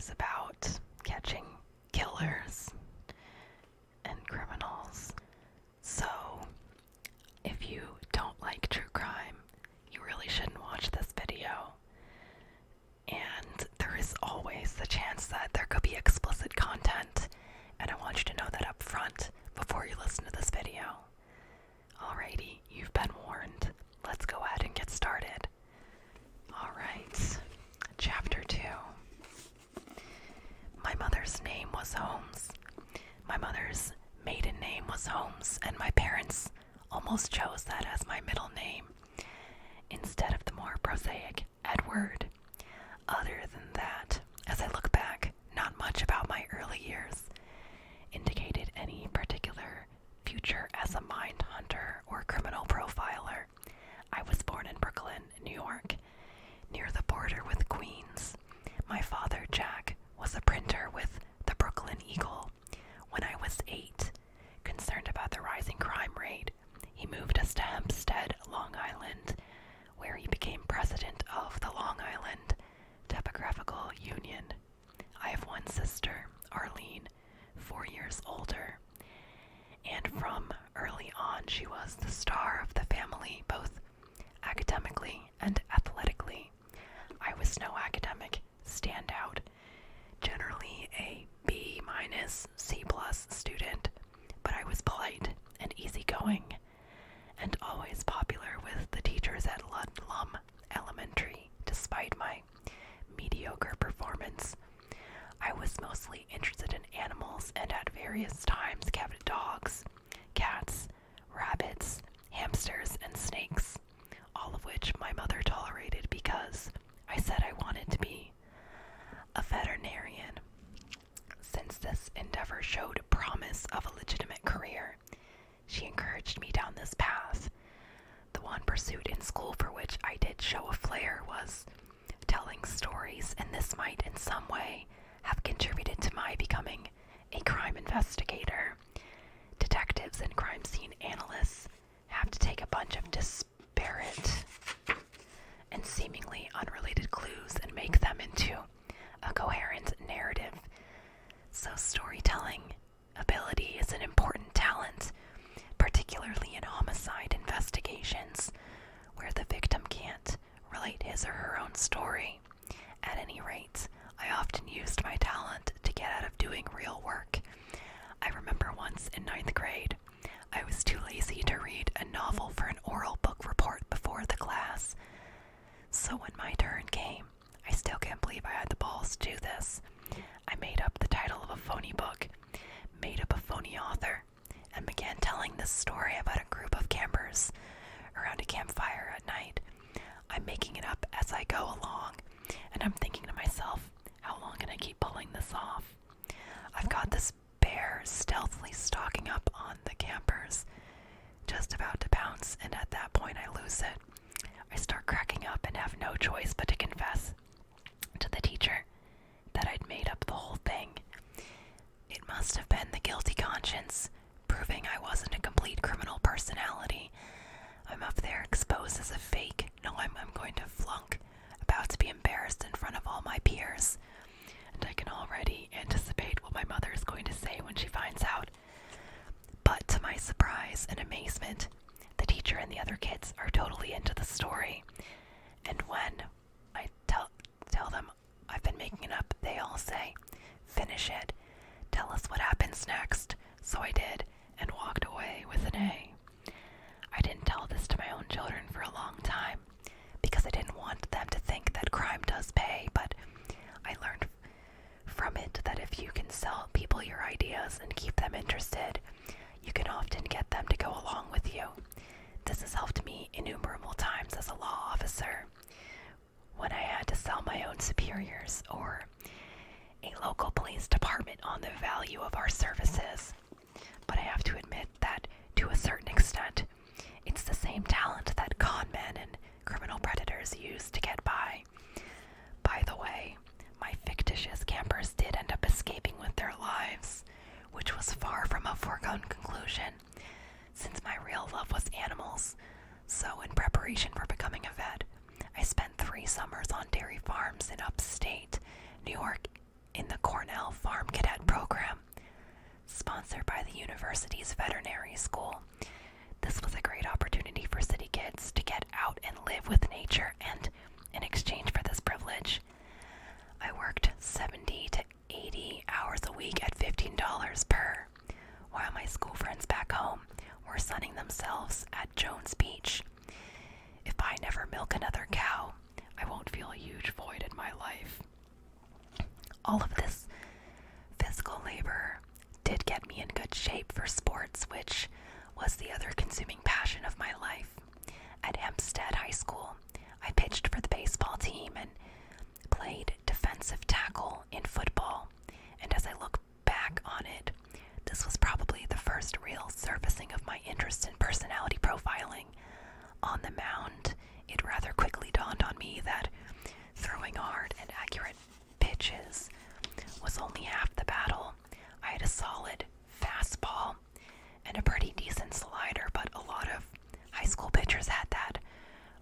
stories about catching killers and criminals. So, if you don't like true crime, you really shouldn't watch this video. And there is always the chance that there could be explicit content, and I want you to know that up front before you listen to this video. Alrighty, you've been warned. Let's go ahead and get started. Alright, Chapter 2. My mother's name was Holmes. My mother's maiden name was Holmes, and my parents almost chose that as my middle name, instead of the more prosaic Edward. Other than that, as I look back, not much about my early years indicated any particular future as a Mindhunter or criminal profiler. I was born in Brooklyn, New York, near the border with Queens. My father, Jack, was a printer with the Brooklyn Eagle. When I was 8, concerned about the rising crime rate, he moved us to Hempstead, Long Island, where he became president of the Long Island Topographical Union. I have one sister, Arlene, 4 years older, and from early on she was the star of the family, both academically and athletically. I was no academic standout, generally a B-, C+ student, but I was polite and easygoing, and always popular with the teachers at Ludlum Elementary, despite my mediocre performance. I was mostly interested in animals and at various times kept dogs, cats, rabbits, hamsters, and snakes, all of which my mother tolerated because I said I wanted to be a veterinarian. Since this endeavor showed promise of a legitimate career, she encouraged me down this path. The one pursuit in school for which I did show a flair was telling stories, and this might in some way have contributed to my becoming a crime investigator. Detectives and crime scene analysts have to take a bunch of disparate and seemingly unrelated clues and make them into a coherent narrative. So storytelling ability is an important talent, particularly in homicide investigations, where the victim can't relate his or her own story. At any rate, I often used my talent to get out of doing real work. I remember once in 9th grade, I was too lazy to read a novel for an oral book report before the class. So when my turn came, I still can't believe I had the balls to do this. I made up the title of a phony book, made up a phony author, and began telling this story about a group of campers around a campfire at night. I'm making it up as I go along, and I'm thinking to myself, how long can I keep pulling this off? I've got this bear stealthily stalking up on the campers, just about to pounce, and at that point I lose it. I start cracking up and have no choice but to confess to the teacher that I'd made up the whole thing. It must have been the guilty conscience, proving I wasn't a complete criminal personality. I'm up there exposed as a fake. No, I'm going to flunk, about to be embarrassed in front of all my peers. And I can already anticipate what my mother is going to say when she finds out. But to my surprise and amazement, the teacher and the other kids are totally into the story. And when I tell them I've been making it up, they all say, "Finish it. Tell us what happens next." So I did, and walked away with an A. I didn't tell this to my own children for a long time, because I didn't want them to think that crime does pay, but I learned from it that if you can sell people your ideas and keep them interested, you can often get them to go along with you. This has helped me innumerable times as a law officer, when I had to sell my own superiors or a local police department on the value of our services. But I have to admit that, to a certain extent, it's the same talent that con men and criminal predators use to get by. By the way, my fictitious campers did end up escaping with their lives, which was far from a foregone conclusion, since my real love was animals. So in preparation for becoming a vet, I spent 3 summers on dairy farms in upstate New York in sponsored by the university's veterinary school. This was a great opportunity for city kids to get out and live with nature, and in exchange for this privilege, I worked 70 to 80 hours a week at $15 per, while my school friends back home were sunning themselves at Jones Beach. If I never milk another cow, I won't feel a huge void in my life. All of this physical labor did get me in good shape for sports, which was the other consuming passion of my life. At Hempstead High School, I pitched for the baseball team and played defensive tackle in football. And as I look back on it, this was probably the first real surfacing of my interest in personality profiling. On the mound, it rather quickly dawned on me that throwing hard and accurate pitches was only half the battle. I had a solid fastball and a pretty decent slider, but a lot of high school pitchers had that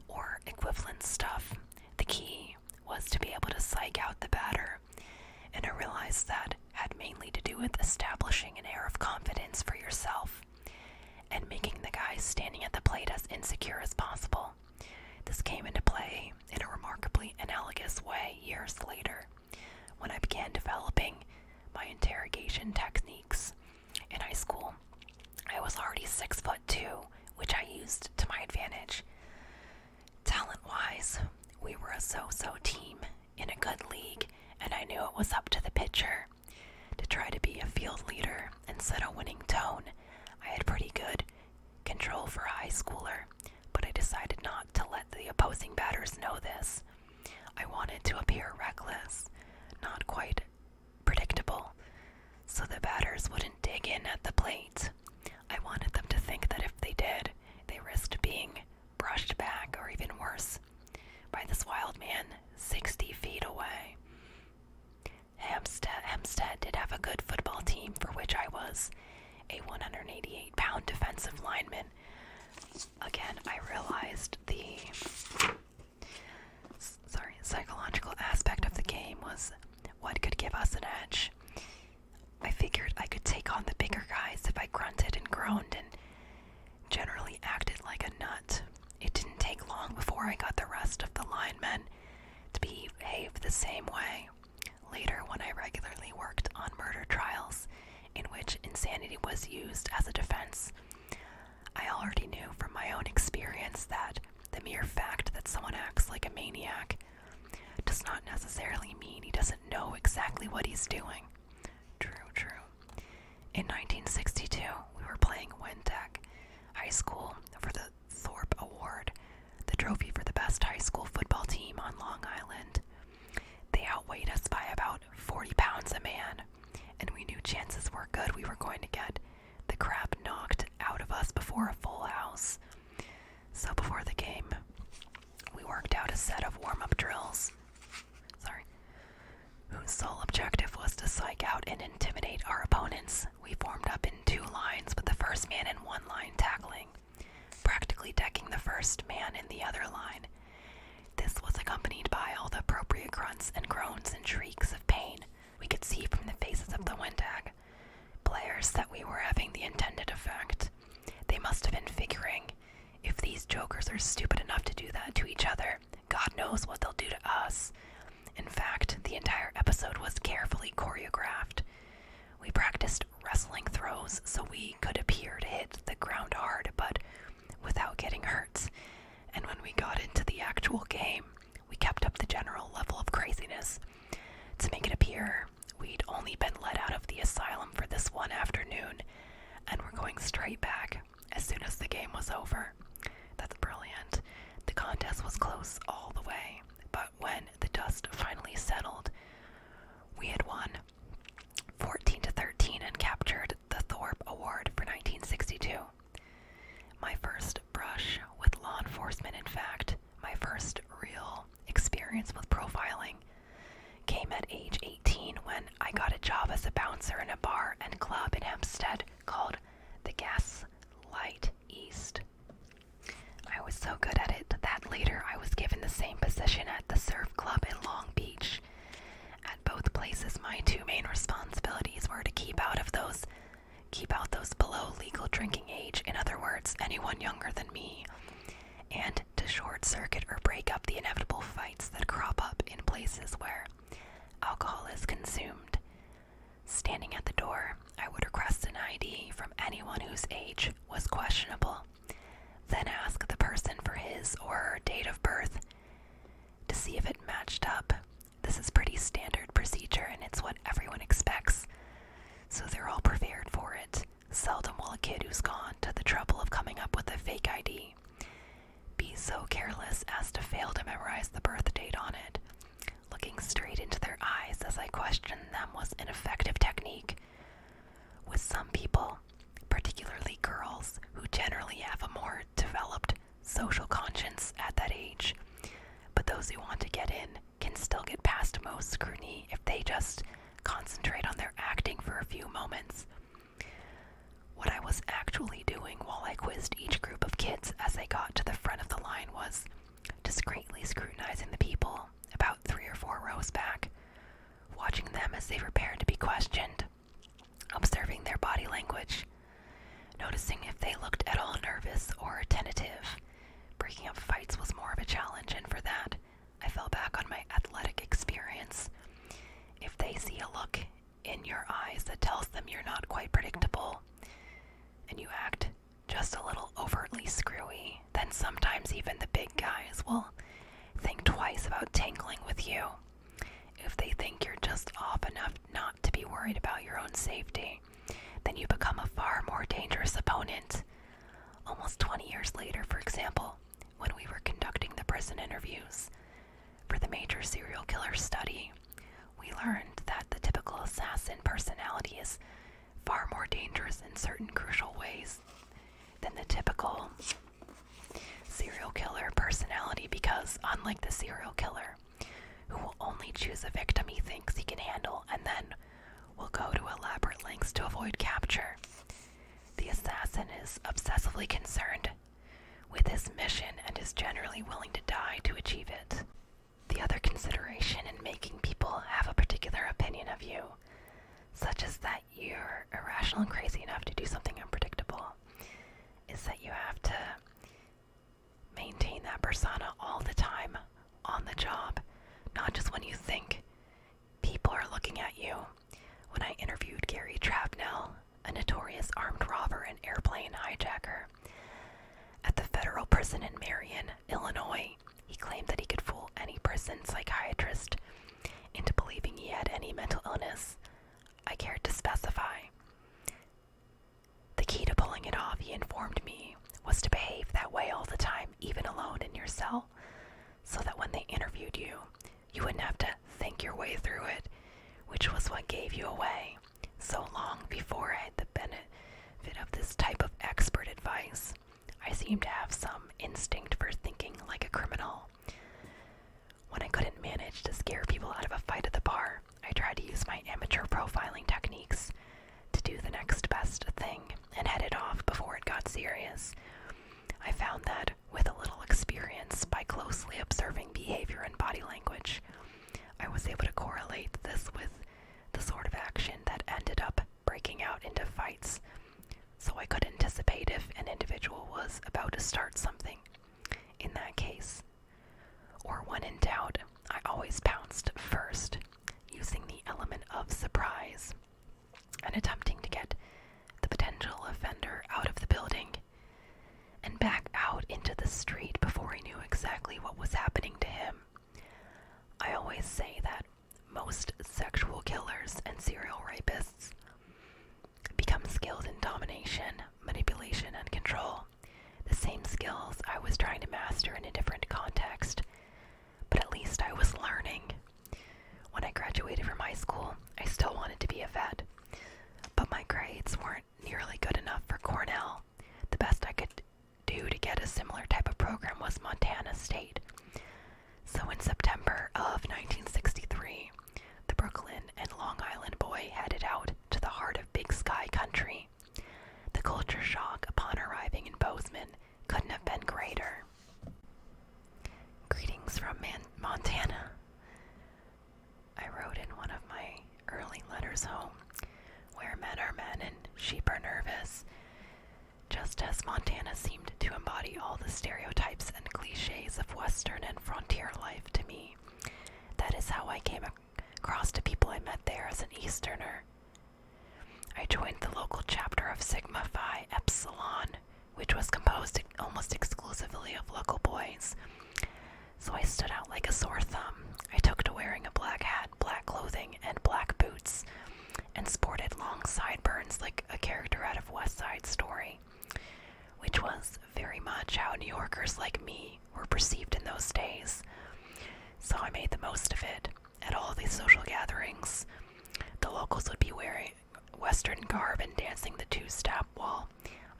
or equivalent stuff. The key was to be able to psych out the batter, and I realized that had mainly to do with establishing an air of confidence for yourself and making the guys standing at the plate as insecure as possible. This came into play in a remarkably analogous way years later, when I began developing my interrogation techniques. In high school, I was already 6'2", which I used to my advantage. Talent-wise, we were a so-so team in a good league, and I knew it was up to the pitcher to try to be a field leader and set a winning tone. I had pretty good control for a high schooler, but I decided not to let the opposing batters know this. I wanted to appear reckless, not quite predictable, so the batters wouldn't dig in at the plate. I wanted them to think that if they did, they risked being brushed back, or even worse, by this wild man 60 feet away. Hempstead did have a good football team, for which I was a 188-pound defensive lineman. Again, I realized the psychological aspect of the game was what could give us an edge. I figured I could take on the bigger guys if I grunted and groaned and generally acted like a nut. It didn't take long before I got the rest of the linemen to behave the same way. Later, when I regularly worked on murder trials in which insanity was used as a defense, I already knew from my own experience that the mere fact that someone acts like a maniac does not necessarily mean he doesn't know exactly what he's doing. True. In 1962, we were playing Wentech High School for the Thorpe Award, the trophy for the best high school football team on Long Island. They outweighed us by about 40 pounds a man, and we knew chances were good we were going to get the crap knocked out of us before a full house. So before the game, we worked out a set of warm-up drills, whose sole objective was to psych out and intimidate our opponents. We formed up in two lines, with the first man in one line tackling, practically decking the first man in the other line. This was accompanied by all the appropriate grunts and groans and shrieks of pain we could see from the faces of the Wentag players that we were having the intended effect. They must have been figuring, if these jokers are stupid enough to do that to each other, God knows what they'll do to us. In fact, the entire episode was carefully choreographed. We practiced wrestling throws so we could appear to hit the ground hard, but without getting hurt. And when we got into the actual game, we kept up the general level of craziness to make it appear we'd only been let out of the asylum for this one afternoon, and were going straight back as soon as the game was over. That's brilliant. The contest was close all the way, but when the dust finally settled, we had won 14-13 and captured the Thorpe Award for 1962. My first brush with law enforcement, in fact, my first real experience with profiling, came at age 18 when I got a job as a bouncer in a bar and club in Hempstead called the Gaslight East. I was so good at it that later I was given the same position at the Surf Club in Long Beach. At both places, my two main responsibilities were to keep out of those keep out those below legal drinking age, in other words, anyone younger than me, and to short circuit or break up the inevitable fights that crop up in places where alcohol is consumed. Standing at the door, I would request an ID from anyone whose age was questionable, then ask the person for his or her date of birth to see if it matched up. This is pretty standard procedure and it's what everyone expects, so they're all prepared for it. Seldom will a kid who's gone to the trouble of coming up with a fake ID be so careless as to fail to memorize the birth date on it. Looking straight into their eyes as I questioned them was an effective technique. With some people, particularly girls, who generally have a more developed social conscience at that age, but those who want to get in can still get past most scrutiny if they just concentrate on their acting for a few moments. What I was actually doing while I quizzed each group of kids as they got to the front of the line was discreetly scrutinizing the people about 3 or 4 rows back, watching them as they prepared to be questioned, observing their body language, noticing if they looked at all nervous or tentative. Breaking up fights was more of a challenge, and for that, I fell back on my athletic experience. If they see a look in your eyes that tells them you're not quite predictable, and you act just a little overtly screwy, then sometimes even the big guys will think twice about tangling with you. If they think you're just off enough not to be worried about your own safety, then you become a far more dangerous opponent. Almost 20 years later, for example, when we were conducting the prison interviews for the major serial killer study, we learned that the typical assassin personality is far more dangerous in certain crucial ways than the typical serial killer personality, because unlike the serial killer, who will only choose a victim he thinks he can handle and then will go to elaborate lengths to avoid capture, the assassin is obsessively concerned with his mission and is generally willing to die to achieve it. The other consideration in making people have a particular opinion of you, such as that you're irrational and crazy enough to do something unpredictable, is that you have to maintain that persona all the time on the job, not just when you think people are looking at you. When I interviewed Gary Trapnell, a notorious armed robber and airplane hijacker, at the federal prison in Marion, Illinois, he claimed that he could fool any prison psychiatrist into believing he had any mental illness. I cared to specify. The key to pulling it off, he informed me, was to behave that way all the time, even alone in your cell, so that when they interviewed you, you wouldn't have to think your way through it, which was what gave you away. So long before I had the benefit of this type of expert advice, I seemed to have some instinct for thinking like a criminal. When I couldn't manage to scare people out of a fight at the bar, I tried to use my amateur profiling techniques to do the next best thing and head it off before it got serious. I found that with a little experience, by closely observing behavior and body language, I was able to correlate this with the sort of action that ended up breaking out into fights, so I could anticipate if an individual was about to start something in that case. Or when in doubt, I always pounced first, using the element of surprise and attempting to get the potential offender out of the building and back out into the street before he knew exactly what was happening to him. I always say that most sexual killers and serial rapists become skilled in domination, manipulation, and control, the same skills came across to people I met there as an Easterner. I joined the local chapter of Sigma Phi Epsilon, which was composed almost exclusively of local boys. So I stood out like a sore thumb. I took to wearing a black hat, black clothing, and black boots, and sported long sideburns like a character out of West Side Story, which was very much how New Yorkers like me were perceived in those days. So I made the most of it. At all these social gatherings, the locals would be wearing Western garb and dancing the two-step, while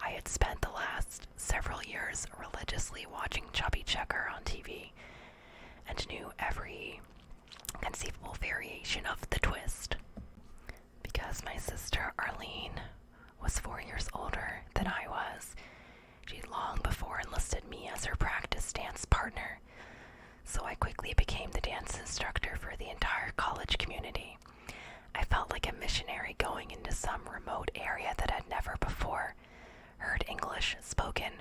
I had spent the last several years religiously watching Chubby Checker on TV and knew every conceivable variation of the twist. Because my sister Arlene was 4 years older than I was, she'd long before enlisted me as her practice dance partner, so I quickly became the dance instructor for the entire college community. I felt like a missionary going into some remote area that had never before heard English spoken.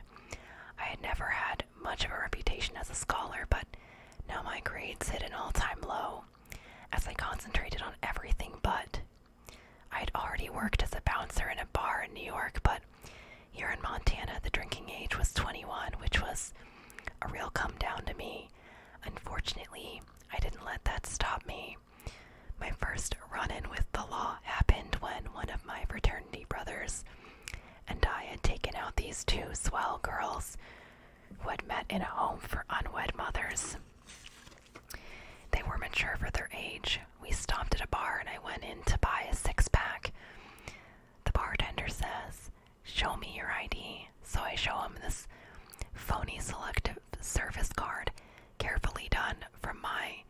I had never had much of a reputation as a scholar, but now my grades hit an all-time low as I concentrated on everything but. I had already worked as a bouncer in a bar in New York, but here in Montana the drinking age was 21, which was a real come down to me. Unfortunately, I didn't let that stop me. My first run-in with the law happened when one of my fraternity brothers and I had taken out these two swell girls who had met in a home for unwed mothers. They were mature for their age. We stopped at a bar and I went in to buy a six-pack. The bartender says, "Show me your ID." So I show him this phony selective service card, carefully done from my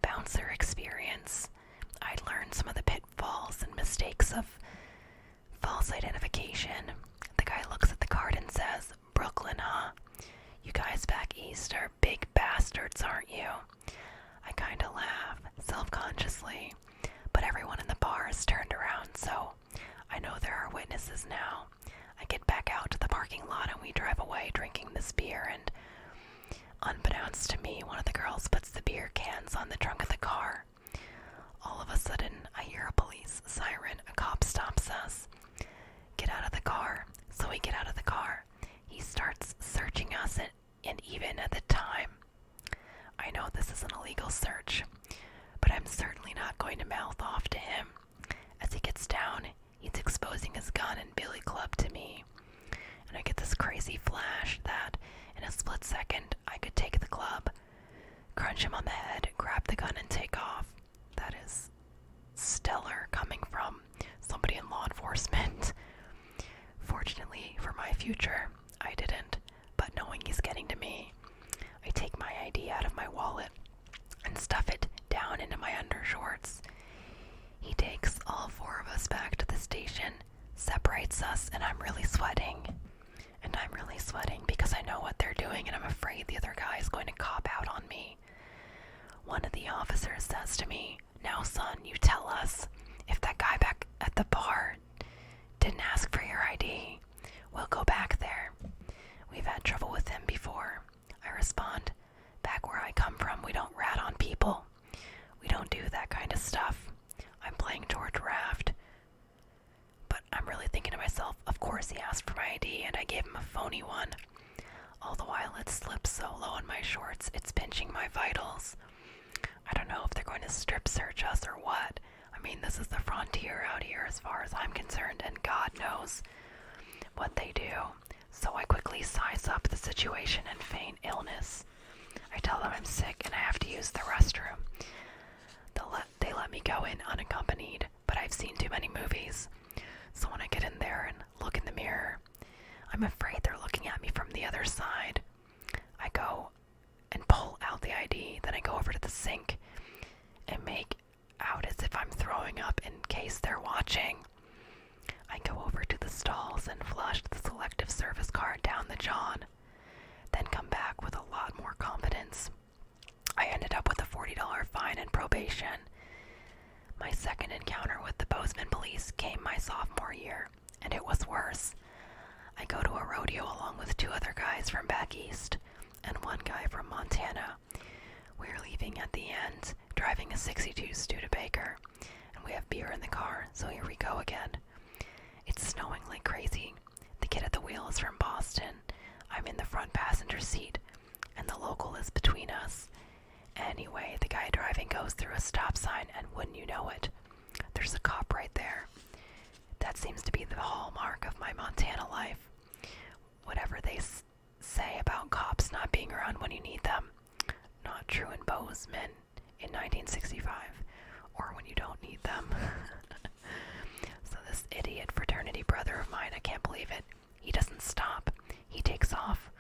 bouncer experience. I'd learned some of the pitfalls and mistakes of false identification. The guy looks at the card and says, "Brooklyn, huh? You guys back east are big bastards, aren't you?" I kinda laugh, self-consciously, but everyone in the bar is turned around, so I know there are witnesses now. I get back out to the parking lot and we drive away drinking this beer, and unbeknownst to me, one of the girls puts the beer cans on the trunk of the car. All of a sudden, I hear a police siren. A cop stops us. "Get out of the car." So we get out of the car. He starts searching us, and even at the time, I know this is an illegal search, but I'm certainly not going to mouth off to him. As he gets down, he's exposing his gun and billy club to me, and I get this crazy flash that in a split second I could take the club, crunch him on the head, grab the gun, and take off. That is stellar coming from somebody in law enforcement. Fortunately for my future, I didn't, but knowing he's getting to me, I take my ID out of my wallet and stuff it down into my undershorts. He takes all four of us back to the station, separates us, and I'm really sweating. And I'm really sweating because I know what they're doing, and I'm afraid the other guy is going to cop out on me. One of the officers says to me, "Now, son, you tell us if that guy back at the bar didn't ask for your ID. We'll go back there. We've had trouble with him before." I respond, "Back where I come from, we don't rat on people. We don't do that kind of stuff." I'm playing George Raft, but I'm really thinking to myself, of course he asked for my ID, and I gave him a phony one. All the while it slips so low in my shorts, it's pinching my vitals. I don't know if they're going to strip search us or what. I mean, this is the frontier out here as far as I'm concerned, and God knows what they do. So I quickly size up the situation and feign illness. I tell them I'm sick and I have to use the restroom. They let me go in unaccompanied, but I've seen too many movies. So when I get in there and look in the mirror, I'm afraid they're looking at me from the other side. I go and pull out the ID, then I go over to the sink and make out as if I'm throwing up in case they're watching. I go over to the stalls and flush the selective service card down the john, then come back with a lot more confidence. I ended up with a $40 fine and probation. My second encounter with the Bozeman police came my sophomore year, and it was worse. I go to a rodeo along with two other guys from back east and one guy from Montana. We're leaving at the end, driving a 62 Studebaker, and we have beer in the car, so here we go again. It's snowing like crazy. The kid at the wheel is from Boston. I'm in the front passenger seat, and the local is between us. Anyway, the guy driving goes through a stop sign, and wouldn't you know it, there's a cop right there. That seems to be the hallmark of my Montana life. Whatever they say about cops not being around when you need them, not true in Bozeman in 1965, or when you don't need them. So this idiot fraternity brother of mine, I can't believe it, he doesn't stop. He takes off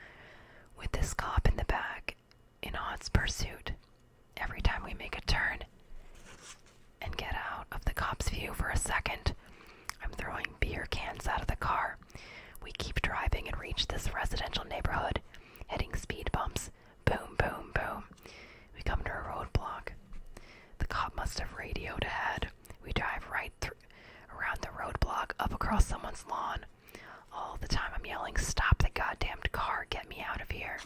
with this cop in the back in hot pursuit. Every time we make a turn and get out of the cop's view for a second, I'm throwing beer cans out of the car. We keep driving and reach this residential neighborhood, hitting speed bumps. Boom, boom, boom. We come to a roadblock. The cop must have radioed ahead. We drive right around the roadblock, up across someone's lawn. All the time I'm yelling, "Stop the goddamn car, get me out of here."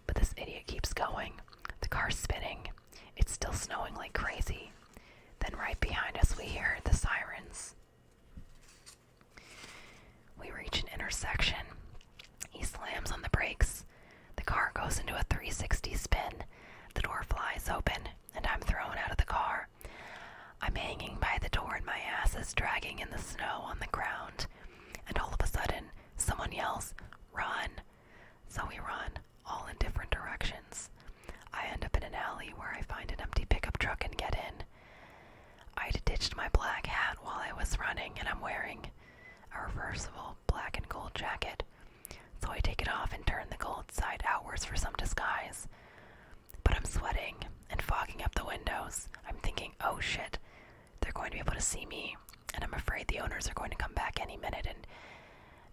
But this idiot keeps going. The car's spinning. It's still snowing like crazy. Then right behind us we hear the sirens. We reach an intersection. He slams on the brakes. The car goes into a 360 spin. The door flies open, and I'm thrown out of the car. I'm hanging by the door, and my ass is dragging in the snow on the ground. And all of a sudden, someone yells, "Run!" So we run, all in different directions. I end up in an alley where I find an empty pickup truck and get in. I'd ditched my black hat while I was running, and I'm wearing a reversible black and gold jacket. So I take it off and turn the gold side outwards for some disguise. But I'm sweating and fogging up the windows. I'm thinking, oh shit, they're going to be able to see me, and I'm afraid the owners are going to come back any minute, and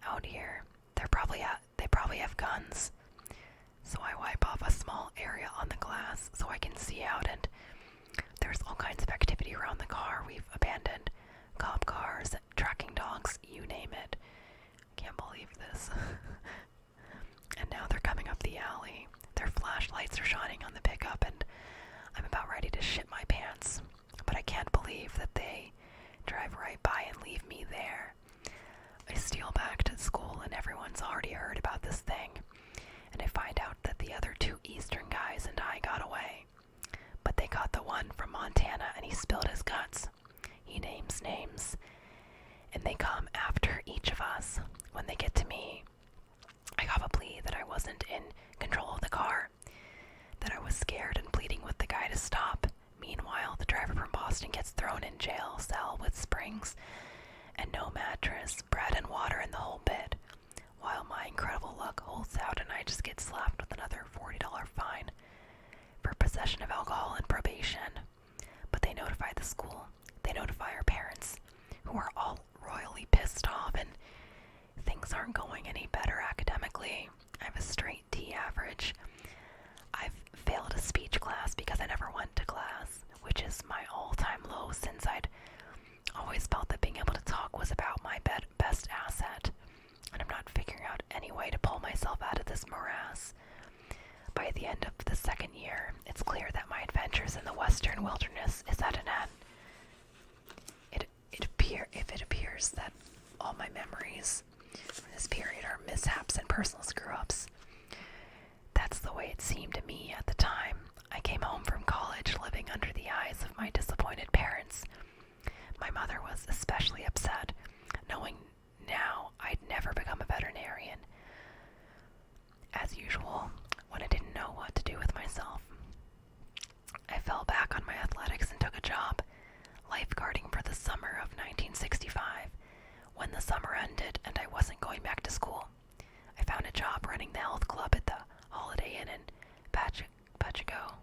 out here, they probably have guns. So I wipe off a small area on the glass so I can see out, and there's all kinds of activity around the car. We've abandoned cop cars, tracking dogs, you name it. Can't believe this. And now they're coming up the alley. Their flashlights are shining on the pickup, and I'm about ready to shit my pants. But I can't believe that they drive right by and leave me there. I steal back to school, and everyone's already heard about this thing. And I find out that the other two Eastern guys and I got away. But they got the one from Montana, and he spilled his guts. He names names. And they come after each of us. When they get to me, I have a plea that I wasn't in control of the car, that I was scared and pleading with the guy to stop. Meanwhile, the driver from Boston gets thrown in jail cell with springs and no mattress, bread and water, and the whole bit, while my incredible luck holds out and I just get slapped with another $40 fine for possession of alcohol and probation. But they notify the school. They notify our parents, who are all royally pissed off, and things aren't going any better academically. I have a straight D average. I've failed a speech class because I never went to class, which is my all-time low, since I'd always felt that being able to talk was about my best asset, and I'm not figuring out any way to pull myself out of this morass. By the end of the second year, it's clear that my adventures in the western wilderness is at an end. If it appears that all my memories from this period are mishaps and personal screw-ups, that's the way it seemed to me at the time. I came home from college living under the eyes of my disappointed parents. My mother was especially upset, knowing now I'd never become a veterinarian. As usual, when I didn't know what to do with myself, I fell back on my athletics and took a job lifeguarding for the summer of 1965. When the summer ended and I wasn't going back to school, I found a job running the health club at the Holiday Inn in Pachico.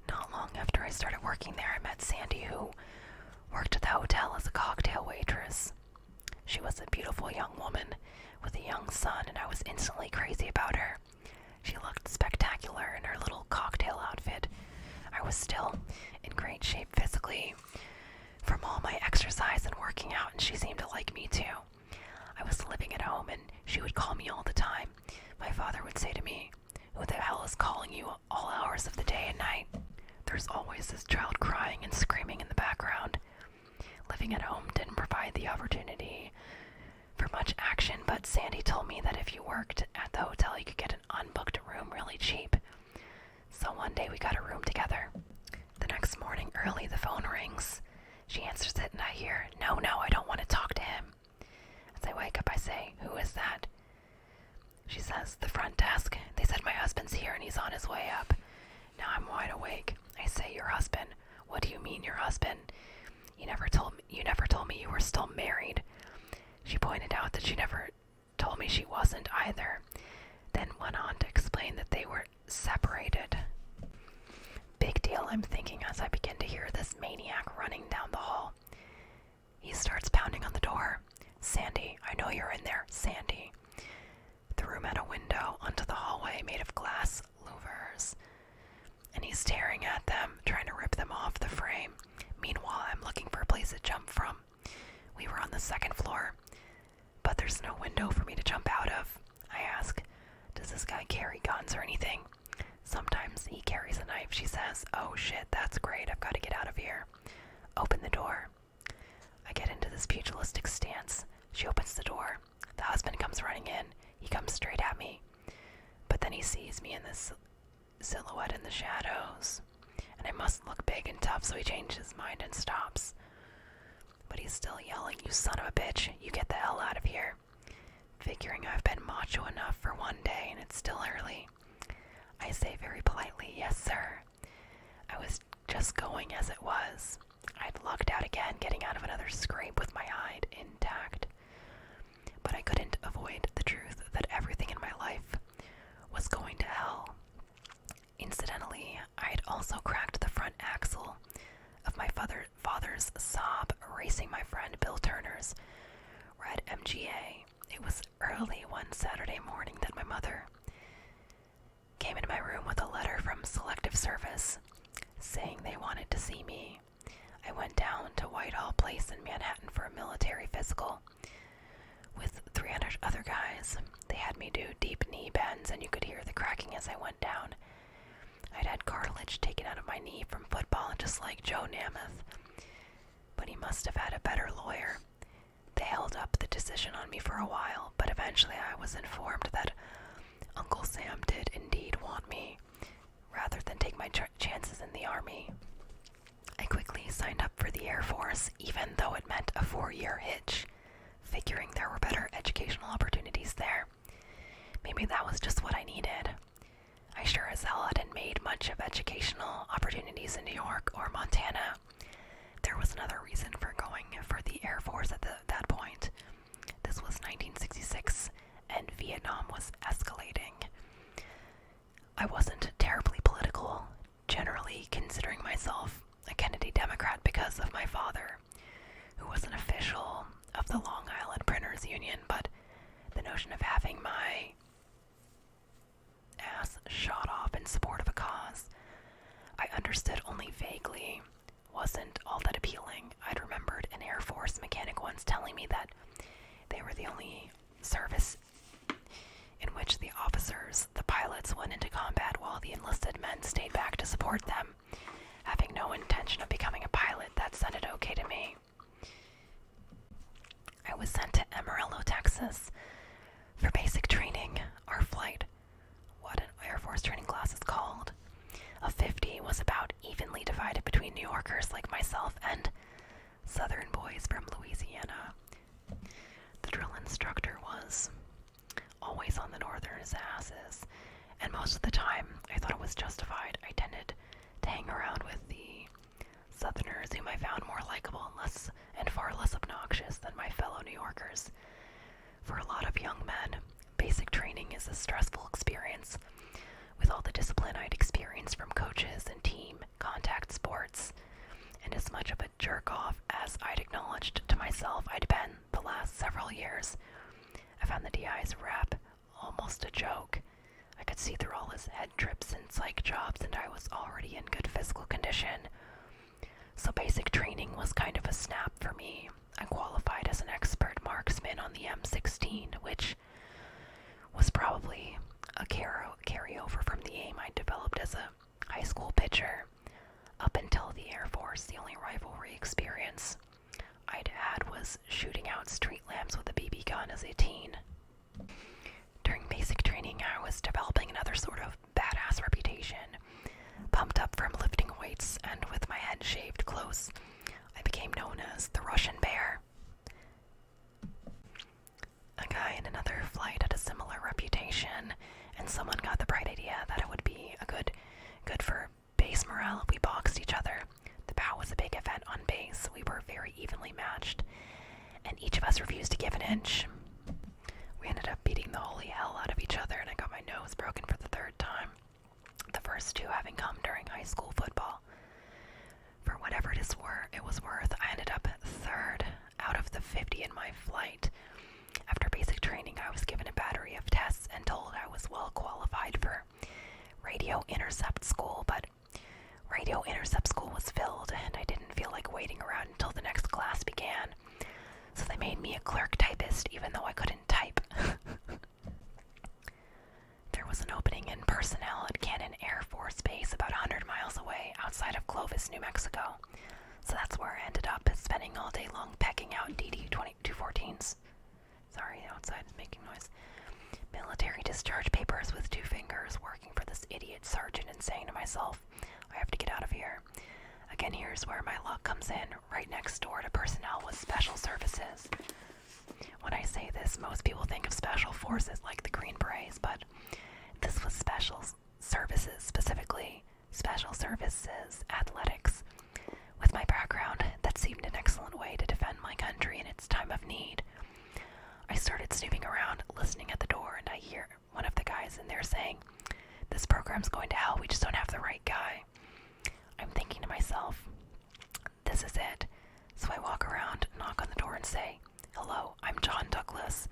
Not long after I started working there, I met Sandy, who worked at the hotel as a cocktail waitress. She was a beautiful young woman with a young son, and I was instantly crazy about her. She looked spectacular in her little cocktail outfit. I was still in great shape physically from all my exercise and working out, and she seemed to like me too. I was living at home, and she would call me all the time. My father would say to me, "Who the hell is calling you all hours of the day and night?" there's always this child crying and screaming in the background. Living at home didn't provide the opportunity for much action, but Sandy told me that if you worked at the hotel, you could get an unbooked room really cheap. So one day we got a room together. The next morning early, the phone rings. She answers it and I hear, no, I don't want to talk to him. As I wake up, I say, who is that? She says, the front desk. They said my husband's here and he's on his way up. Now I'm wide awake. I say, your husband? What do you mean, your husband? You never told me you were still married. She pointed out that she never told me she wasn't either, then went on to explain that they were separated. Big deal, I'm thinking as I begin to hear this maniac running down the hall. He starts pounding on the door. Sandy, I know you're in there, Sandy. The room had a window onto the hallway made of glass louvers, and he's staring at them, trying to rip them off the frame. Meanwhile, I'm looking for a place to jump from. We were on the second floor, but there's no window for me to jump out of. I ask, does this guy carry guns or anything? Sometimes he carries a knife, she says. Oh shit, that's great, I've got to get out of here. Open the door. I get into this pugilistic stance. She opens the door. The husband comes running in. He comes straight at me. But then he sees me in this silhouette in the shadows, and I must look big and tough, so he changes his mind and stops. But he's still yelling, you son of a bitch, you get the hell out of here. Figuring I've been macho enough for one day and it's still early, I say very politely, yes sir. I was just going as it was. I'd lucked out again, getting out of another scrape with my hide intact. But I couldn't avoid the truth that everything in my life was going to hell. Incidentally, I'd also cracked the front axle of my father's Saab racing my friend Bill Turner's red MGA. It was early one Saturday morning that my mother came into my room with a letter from Selective Service saying they wanted to see me. I went down to Whitehall Place in Manhattan for a military physical with 300 other guys. They had me do deep knee bends and you could hear the cracking as I went down. I'd had cartilage taken out of my knee from football just like Joe Namath, but he must have had a better lawyer. They held up the decision on me for a while, but eventually I was informed that Uncle Sam did indeed want me, rather than take my chances in the Army. I quickly signed up for the Air Force, even though it meant a 4-year hitch, figuring there were better educational opportunities there. Maybe that was just what I needed. I sure as hell hadn't made much of educational opportunities in New York or Montana. There was another reason for going for the Air Force at that point. This was 1966, and Vietnam was escalating. I wasn't terribly political, generally considering myself a Kennedy Democrat because of my father, who was an official of the Long Island Printers Union, but the notion of having my ass shot off in support of a cause I understood only vaguely wasn't all that appealing. I'd remembered an Air Force mechanic once telling me that they were the only service in which the officers, the pilots, went into combat while the enlisted men stayed back to support them. Having no intention of becoming a pilot, that sounded okay to me. I was sent to Amarillo, Texas for basic training. Our flight, what an Air Force training class is called, of 50 was about evenly divided between New Yorkers like myself and Southern boys from Louisiana. The drill instructor was always on the Northerners' asses, and most of the time I thought it was justified. I tended to hang around with the Southerners, whom I found more likable and far less obnoxious than my fellow New Yorkers. For a lot of young men, basic training is a stressful experience, with all the discipline I'd experienced from coaches and team contact sports, and as much of a jerk-off as I'd acknowledged to myself I'd been the last several years, I found the DI's rap almost a joke. I could see through all his head trips and psych jobs, and I was already in good physical condition. So basic training was kind of a snap for me. I qualified as an expert marksman on the M16, which was probably a carryover from the aim I developed as a high school pitcher. Up until the Air Force, the only rivalry experience I'd had was shooting out street lamps with a BB gun as a teen. During basic training, I was developing another sort of badass reputation. Pumped up from lifting weights and with my head shaved close, I became known as the Russian Bear. A guy in another flight had a similar reputation, and someone got the bright idea that it would be good for base morale if we boxed each other. The bout was a big event on base. We were very evenly matched, and each of us refused to give an inch. We ended up beating the holy hell out of each other, and I got my nose broken for the third time. The first two having come during high school football. For whatever it was worth, I ended up third out of the 50 in my flight. After basic training, I was given a battery of tests and told I was well qualified for radio intercept school, but radio intercept school was filled, and I didn't feel like waiting around until the next class began. So they made me a clerk typist, even though I couldn't type. There was an opening in personnel at Cannon Air Force Base about 100 miles away outside of Clovis, New Mexico. So that's where I ended up, spending all day long pecking out DD-214s. Sorry, outside is making noise. Military discharge papers with 2 fingers, working for this idiot sergeant and saying to myself, I have to get out of here. Again, here's where my luck comes in. Right next door to personnel was special services. When I say this, most people think of special forces like the Green Berets, but this was special services, specifically special services athletics. With my background, that seemed an excellent way to defend my country in its time of need. I started snooping around, listening at the door, and I hear one of the guys in there saying, "This program's going to hell, we just don't have the right guy." I'm thinking to myself, this is it. So I walk around, knock on the door, and say, "Hello, I'm John Douglas.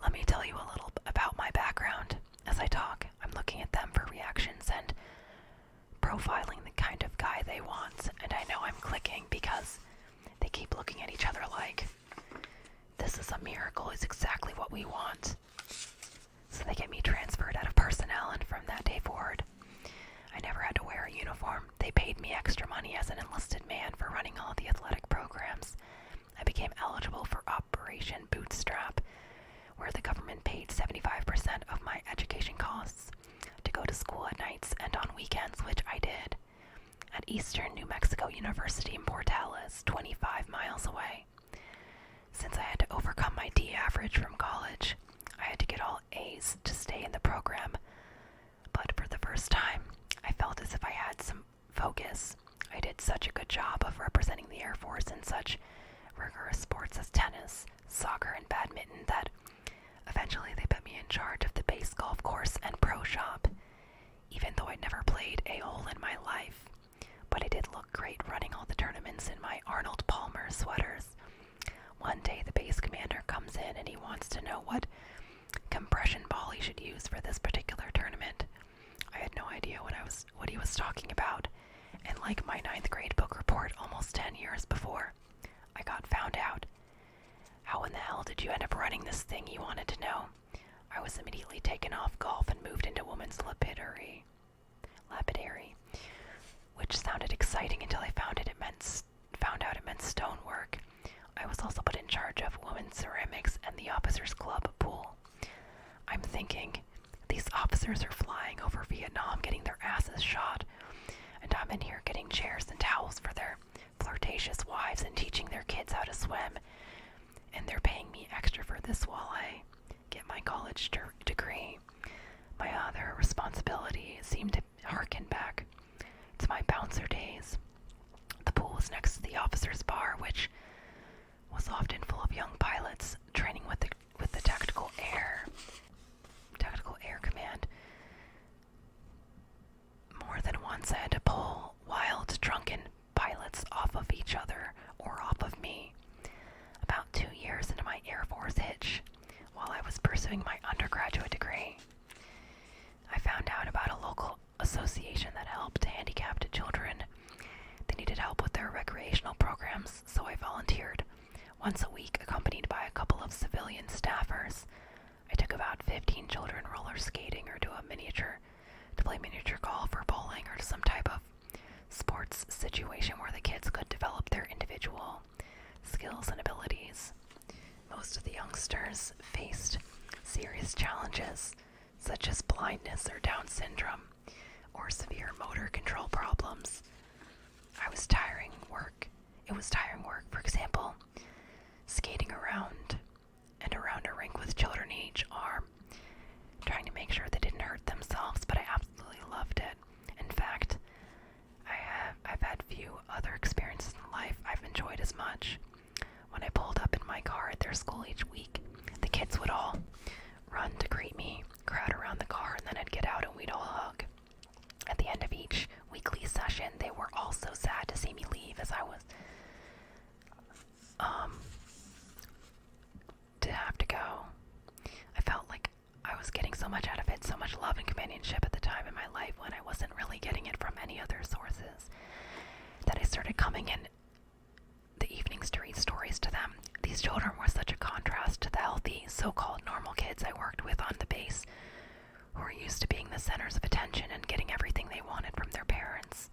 Let me tell you a little about my background." As I talk, I'm looking at them for reactions and profiling the kind of guy they want, and I know I'm clicking because they keep looking at each other like, this is a miracle, it's exactly what we want. So they get me transferred out of personnel, and from that day forward, I never had to wear a uniform. They paid me extra money as an enlisted man for running all the athletic programs. I became eligible for Operation Bootstrap, where the government paid 75% of my education costs to go to school at nights and on weekends, which I did, at Eastern New Mexico University in Portales, 25 miles away. Since I had to overcome my D average from college, I had to get all A's to stay in the program. But for the first time, I felt as if I had some focus. I did such a good job of representing the Air Force in such rigorous sports as tennis, soccer, and badminton that eventually they put me in charge of the base golf course and pro shop, even though I'd never played a hole in my life. But I did look great running all the tournaments in my Arnold Palmer sweaters. One day the base commander comes in and he wants to know what compression ball he should use for this particular tournament. I had no idea what he was talking about, and like my 9th grade book report almost 10 years before, I got found out. "How in the hell did you end up running this thing?" he wanted to know. I was immediately taken off golf and moved into women's lapidary, which sounded exciting until I found out it meant stonework. I was also put in charge of women's ceramics and the officers' club pool. I'm thinking, these officers are flying over Vietnam getting their asses shot, and I'm in here getting chairs and towels for their flirtatious wives and teaching their kids how to swim, and they're paying me extra for this while I get my college degree. My other responsibility seemed to harken back to my bouncer days. The pool was next to the officers' bar, which was often full of young pilots training with the Tactical Air Command. More than once I had to pull wild, drunken pilots off of each other or off of me. About 2 years into my Air Force hitch, while I was pursuing my undergraduate degree, I found out about a local association that helped handicapped children. They needed help with their recreational programs, so I volunteered once a week, accompanied by a couple of civilian staffers. I took about 15 children roller skating or to play miniature golf or bowling or some type of sports develop their individual skills and abilities. Most of the youngsters faced serious challenges such as blindness or Down syndrome or severe motor control problems. It was tiring work. For example, skating around and around a rink with children in each arm, trying to make sure they didn't hurt themselves, but I absolutely loved it. In fact, I've had few other experiences in life I've enjoyed as much. When I pulled up in my car at their school each week, the kids would all run to greet me, crowd around the car, and then I'd get out and we'd all hug. At the end of each weekly session, they were all so sad to see me leave, as I was to have to go. I felt like I was getting so much out of it, so much love and companionship at the time in my life when I wasn't really getting it from any other sources, that I started coming in the evenings to read stories to them. These children were such a contrast to the healthy, so-called normal kids I worked with on the base, who were used to being the centers of attention and getting everything they wanted from their parents.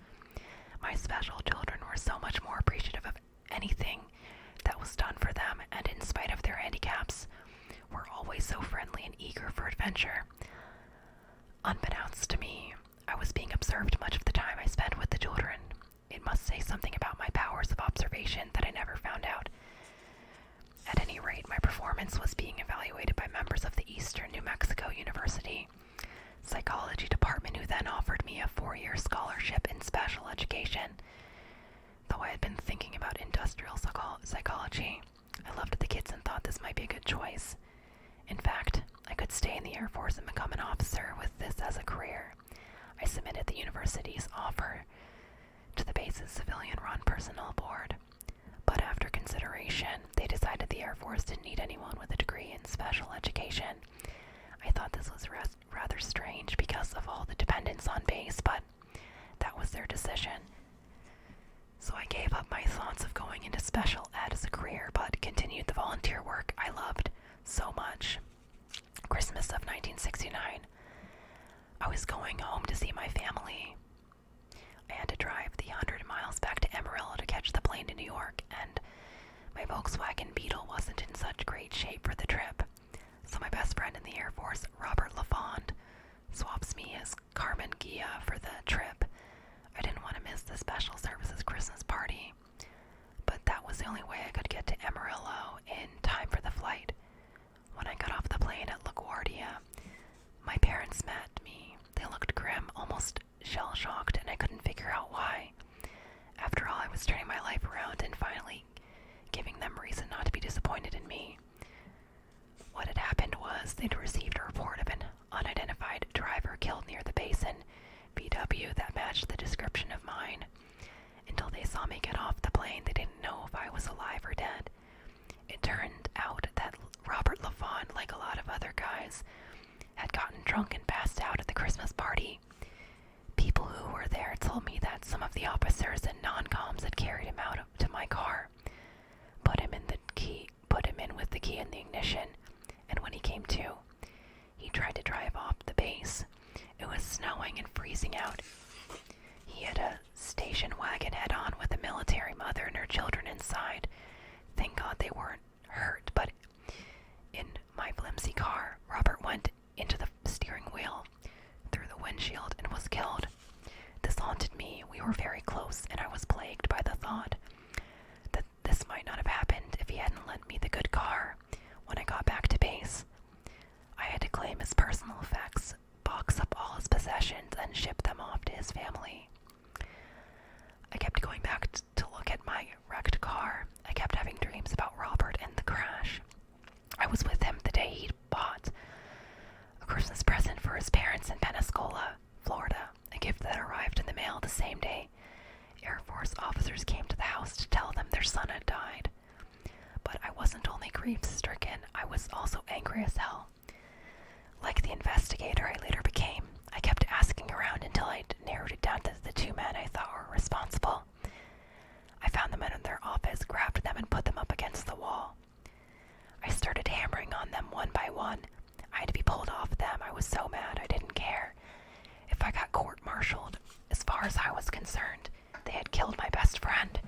My special children were so much more appreciative of anything that was done for them, and in spite of their handicaps, were always so friendly and eager for adventure. Unbeknownst to me, I was being observed much of the time I spent with the children. It must say something about my powers of observation that I never found out. At any rate, my performance was being evaluated by members of the Eastern New Mexico University psychology department, who then offered me a 4-year scholarship in special education. Though I had been thinking about industrial psychology, I loved the kids and thought this might be a good choice. In fact, I could stay in the Air Force and become an officer with this as a career. I submitted the university's offer to the base's civilian-run personnel board, but after consideration, they decided the Air Force didn't need anyone with a degree in special education. I thought this was rather strange because of all the dependents on base, but that was their decision. So I gave up my thoughts of going into special ed as a career, but continued the volunteer work I loved so much. Christmas of 1969. I was going home to see my family. I had to drive the 100 miles back to Amarillo to catch the plane to New York, and my Volkswagen Beetle wasn't in such great shape for the trip. So my best friend in the Air Force, Robert LaFond, swaps me his Carmen Ghia for the trip. I didn't want to miss the special services Christmas party, but that was the only way I could get to Amarillo in time for the flight. When I got off the plane at LaGuardia, my parents met me. They looked grim, almost shell-shocked, and I couldn't figure out why. After all, I was turning my life around and finally giving them reason not to be disappointed in me. What had happened was they'd received a report of an unidentified driver killed near the basin VW that matched the description of mine. Until they saw me get off the plane, they didn't know if I was alive or dead. It turned out that Robert LaFond, like a lot of other guys, had gotten drunk and passed out at the Christmas party. People who were there told me that some of the officers and non-coms had carried him out to my car, put him in with the key in the ignition, and when he came to, he tried to drive off the base. It was snowing and freezing out. He had a station wagon head-on with a military mother and her children inside. Thank God they weren't hurt, but in my flimsy car, Robert went into the steering wheel through the windshield and was killed. This haunted me. We were very close, and I was plagued by the thought that this might not have happened if he hadn't lent me the good car. When I got back to base, I had to claim his personal effects, box up all his possessions, and ship them off to his family. I kept going back to look at my wrecked car. I kept having dreams about Robert and the crash. I was with him the day he'd bought a Christmas present for his parents in Pensacola, Florida, a gift that arrived in the mail the same day. Air Force officers came to the house to tell them their son had died. But I wasn't only grief-stricken, I was also angry as hell. Like the investigator I later became, I kept asking around until I'd narrowed it down to the 2 men I thought were responsible. I found them in their office, grabbed them, and put them up against the wall. I started hammering on them one by one. I had to be pulled off them. I was so mad I didn't care. If I got court-martialed, as far as I was concerned, they had killed my best friend.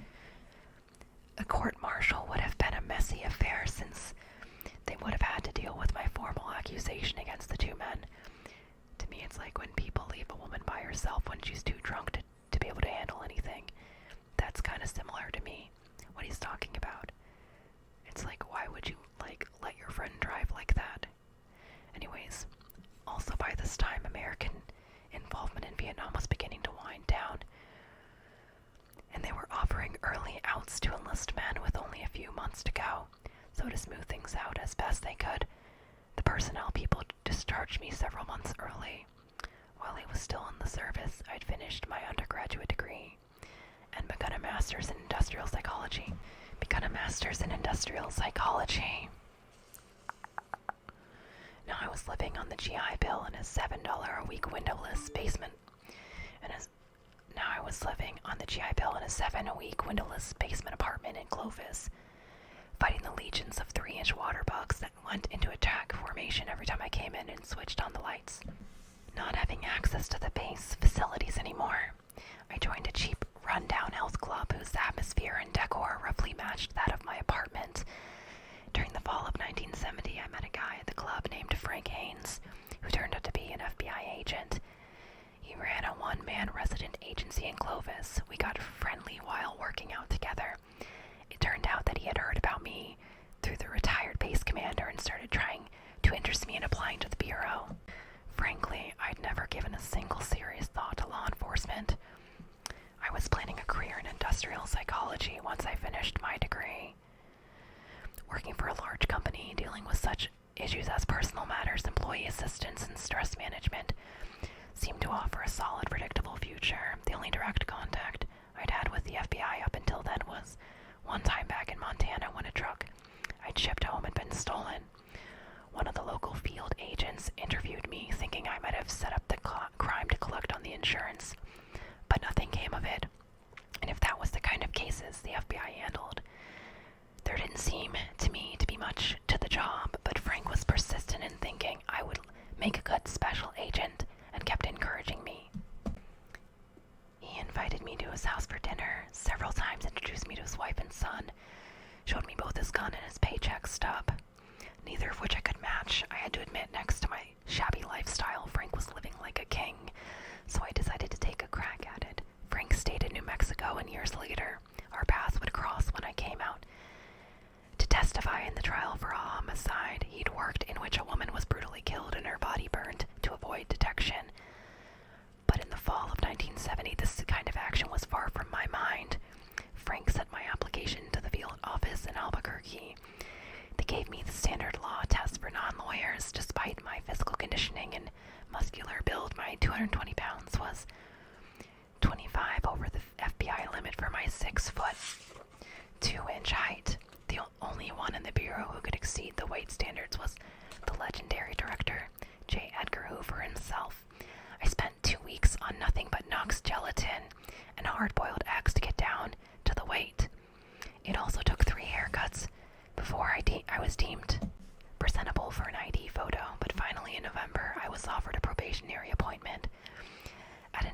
A court-martial would have been a messy affair since they would have had to deal with my formal accusation against the two men. To me, it's like when people leave a woman by herself when she's too drunk to be able to handle anything. That's kind of similar to me, what he's talking about. It's like, why would you, let your friend drive like that? Anyways, also by this time, American involvement in Vietnam was beginning to wind down, and they were offering early outs to enlist men with only a few months to go. So to smooth things out as best they could, the personnel people discharged me several months early. While I was still in the service, I'd finished my undergraduate degree and begun a master's in industrial psychology. Now I was living on the GI Bill in a $7 a week windowless basement. Apartment in Clovis, fighting the legions of 3-inch water bugs that went into attack formation every time I came in and switched on the lights. Not having access to the base facilities anymore, I joined a cheap, run-down health club whose atmosphere and decor roughly matched that of my apartment. During the fall of 1970, I met a guy at the club named Frank Haynes, who turned out to be an FBI agent. He ran a one-man resident agency in Clovis. We got friendly while working out together. It turned out that he had heard about me through the retired base commander and started trying to interest me in applying to the Bureau. Frankly, I'd never given a single serious thought to law enforcement. I was planning a career in industrial psychology once I finished my degree. Working for a large company dealing with such issues as personal matters, employee assistance, and stress management seemed to offer a solid, predictable future. The only direct contact I'd had with the FBI up until then was one time back in Montana when a truck I'd shipped home had been stolen. One of the local field agents interviewed me, thinking I might have set up the crime to collect on the insurance, but nothing came of it. And if that was the kind of cases the FBI handled, there didn't seem to me to be much to the job, but Frank was persistent in thinking I would make a good special agent and kept encouraging me. He invited me to his house for dinner several times, introduced me to his wife and son, showed me both his gun and his paycheck stub, neither of which I could match. I had to admit, next to my shabby lifestyle, Frank was living like a king, so I decided to take a crack at it. Frank stayed in New Mexico, and years later, our paths would cross when I came out to testify in the trial for a homicide he'd worked in which a woman was brutally killed and her body burned to avoid detection. But in the fall of 1970, this kind of action was far from my mind. Frank sent my application to the field office in Albuquerque. They gave me the standard law test for non-lawyers. Despite my physical conditioning and muscular build, my 220 pounds was 25 over the FBI limit for my 6'2" height. The only one in the Bureau who could exceed the weight standards was the legendary director, J. Edgar Hoover himself. I spent 2 weeks on nothing but Knox gelatin and hard-boiled eggs to get down to the weight. It also took 3 haircuts before I was deemed presentable for an ID photo, but finally in November I was offered a probationary appointment at an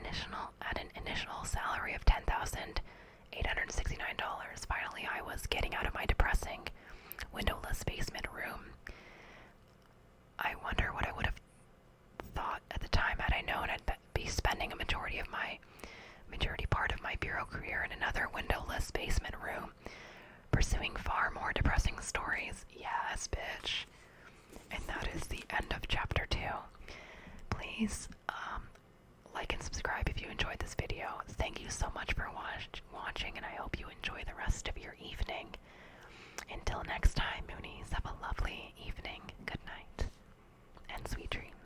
initial salary of $10,869. Finally, I was getting out of my depressing, windowless basement room. I wonder what I would have thought at the time had I known I'd be spending a majority part of my bureau career in another windowless basement room, pursuing far more depressing stories. Yes, bitch. And that is the end of chapter 2. Please, like and subscribe if you enjoyed this video. Thank you so much for watching, and I hope you enjoy the rest of your evening. Until next time, Moonies, have a lovely evening, good night, and sweet dreams.